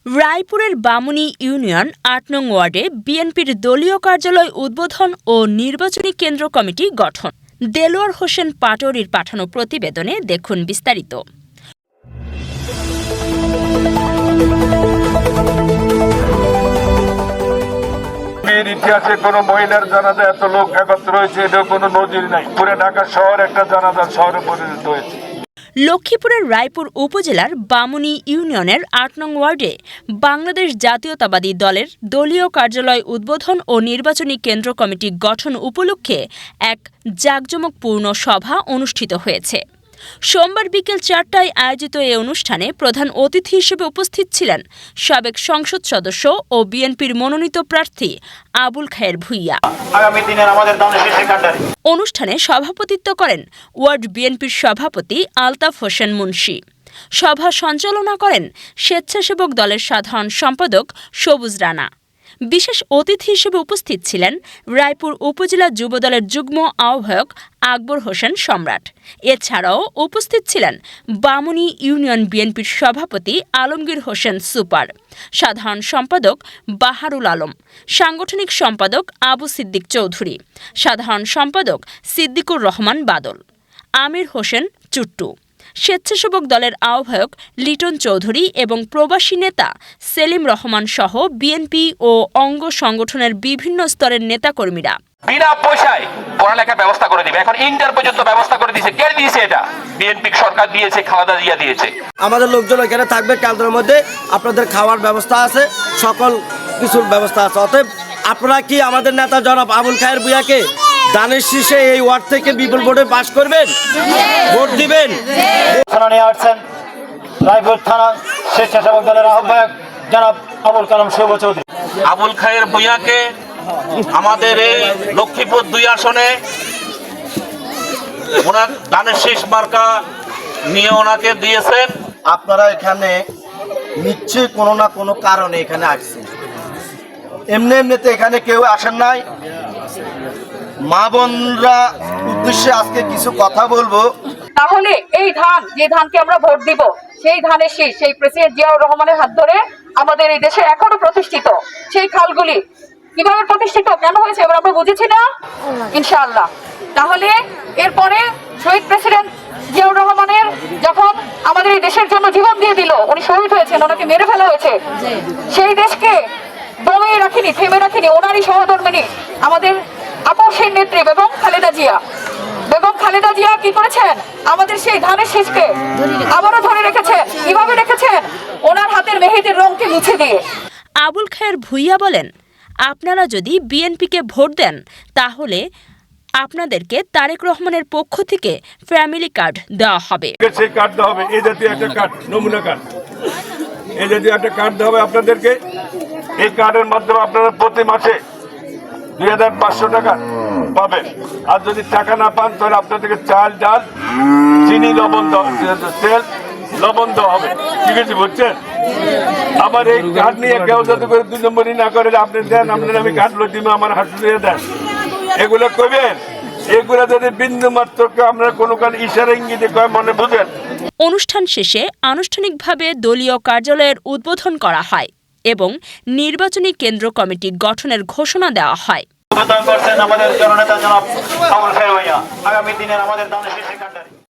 রায়পুরের Bamuni union ৮ নং ওয়ার্ডে বিএনপির দলীয় কার্যালয় উদ্বোধন ও নির্বাচনী কেন্দ্র কমিটি গঠন। দেলোয়ার হোসেন পাটোয়ারীর পাঠানো প্রতিবেদনে দেখুন বিস্তারিত। ইতিহাসে কোন মহিলার জানাজা এত লোক একত্র হয়েছে এটা কোনো নজির নাই। পুরো ঢাকা শহর একটা জানাজার শহরে পরিণত হয়েছে। লক্ষ্মীপুরের রায়পুর উপজেলার বামুনী ইউনিয়নের ৮ নং ওয়ার্ডে বাংলাদেশ জাতীয়তাবাদী দলের দলীয় কার্যালয় উদ্বোধন ও নির্বাচনী কেন্দ্র কমিটি গঠন উপলক্ষে এক জাঁকজমকপূর্ণ সভা অনুষ্ঠিত হয়েছে। সোমবার বিকেল ৪টায় আয়োজিত এই অনুষ্ঠানে প্রধান অতিথি হিসেবে উপস্থিত ছিলেন সাবেক সংসদ সদস্য ও বিএনপির মনোনীত প্রার্থী আবুল খায়ের ভূঁইয়া। অনুষ্ঠানে সভাপতিত্ব করেন ওয়ার্ড বিএনপির সভাপতি আলতাফ হোসেন মুন্সি। সভা সঞ্চালনা করেন স্বেচ্ছাসেবক দলের সাধারণ সম্পাদক সবুজ রানা। বিশেষ অতিথি হিসেবে উপস্থিত ছিলেন রায়পুর উপজেলা যুবদলের যুগ্ম আহ্বায়ক আকবর হোসেন সম্রাট। এছাড়াও উপস্থিত ছিলেন বামুনী ইউনিয়ন বিএনপির সভাপতি আলমগীর হোসেন সুপার, সাধারণ সম্পাদক বাহারুল আলম, সাংগঠনিক সম্পাদক আবু সিদ্দিক চৌধুরী, সাধারণ সম্পাদক সিদ্দিকুর রহমান বাদল, আমির হোসেন চুট্টু, স্বেচ্ছাসেবক দলের আহ্বায়ক লিটন চৌধুরী এবং প্রবাসী নেতা সেলিম রহমান সহ বিএনপি ও অঙ্গ সংগঠনের বিভিন্ন স্তরের নেতাকর্মীরা। বিনা পয়সায় পড়ালেখার ব্যবস্থা করে দিবে। এখন ইন্টার পর্যন্ত ব্যবস্থা করে দিয়েছে। কে দিয়েছে? এটা বিএনপি সরকার দিয়েছে, খালেদা জিয়া দিয়েছে। আমাদের লোকজন এখানে থাকবে, কেন্দ্রের মধ্যে আপনাদের খাওয়ার ব্যবস্থা আছে, সকল কিছুর ব্যবস্থা আছে। অতএব আপনারা কি আমাদের নেতা জনাব আবুল খায়ের ভূঁইয়াকে দানের শীষে এই ওয়ার্ড থেকে বিপুল ভোটে পাস করবেন, ভোট দিবেন? নিয়ে আসছেন রায়পুর থানা স্বেচ্ছাসেবক দলের আহ্বায়ক জনাব আবুল কালাম শুভ চৌধুরী। আবুল খায়ের ভূঁইয়াকে আমাদের এই লক্ষ্মীপুর ২ আসনে ওনার দানের শীষ মার্কা নিয়ে ওনাকে দিয়েছেন। আপনারা এখানে নিশ্চয়ই কোনো না কোনো কারণে এখানে আসছেন, এমনিতে এখানে কেউ আসেন নাই। মা বোনরা উদ্দেশ্যে আজকে কিছু কথা বলবো। তাহলে এই ধান, যে ধানকে আমরা ভোট দিব, সেই ধানের শীষ, সেই প্রেসিডেন্ট জিয়াউর রহমানের হাত ধরে আমাদের এই দেশে এখনো প্রতিষ্ঠিত। সেই খালগুলি কিভাবে প্রতিষ্ঠিত, কেন হয়েছে এবার আমরা বুঝেছি না ইনশাআল্লাহ। তাহলে এরপরে শহীদ প্রেসিডেন্ট জিয়াউর রহমানের যখন আমাদের এই দেশের জন্য জীবন দিয়ে দিল, উনি শহীদ হয়েছেন, ওনাকে মেরে ফেলা হয়েছে, সেই দেশকে দমিয়ে রাখিনি, থেমে রাখিনি ওনারই সহধর্মিনী আমাদের আপসের নেত্রী বেগম খালেদা জিয়া। বেগম খালেদা জিয়া কি করেছেন? আমাদের সেই ধানের শীষকে আবারও ধরে রেখেছেন। কিভাবে রেখেছেন? ওনার হাতের মেহেদির রংকে মুছে দিয়ে। আবুল খায়ের ভূঁইয়া বলেন, আপনারা যদি বিএনপিকে ভোট দেন তাহলে আপনাদেরকে তারেক রহমানের পক্ষ থেকে ফ্যামিলি কার্ড দেওয়া হবে। সেই কার্ড দেওয়া হবে, এই জাতীয় একটা কার্ড, নমুনা কার্ড, এই জাতীয় একটা কার্ড দেওয়া হবে আপনাদেরকে। এই কার্ডের মাধ্যমে আপনারা প্রতি মাসে ২৫০০ টাকা পাবেন। আর যদি টাকা না পান তাহলে আপনাদেরকে চাল, ডাল, চিনি, লবণ, তেল, লবণ দেওয়া হবে। ঠিক আছে, বুঝছেন? আবার এই কার্ড নিয়ে কেউ যাতে করে ২ নম্বরই না করে, আপনি দেন, আপনার আমি কার্ড লো দিব, আমার হাতে দিয়ে দেন, এগুলো করবেন। এগুলো যদি বিন্দু মাত্র আমরা কোনো কারণ ইশারা ইঙ্গিতে কয় মনে বুঝেন। অনুষ্ঠান শেষে আনুষ্ঠানিকভাবে দলীয় কার্যালয়ের উদ্বোধন করা হয় এবং নির্বাচনী কেন্দ্র কমিটি গঠনের ঘোষণা দেওয়া হয়। আমাদের জননেতা জনাব আবুল খায়ের ভূঁইয়া আগামী দিনের আমাদের দানের শীষের কাণ্ডারি।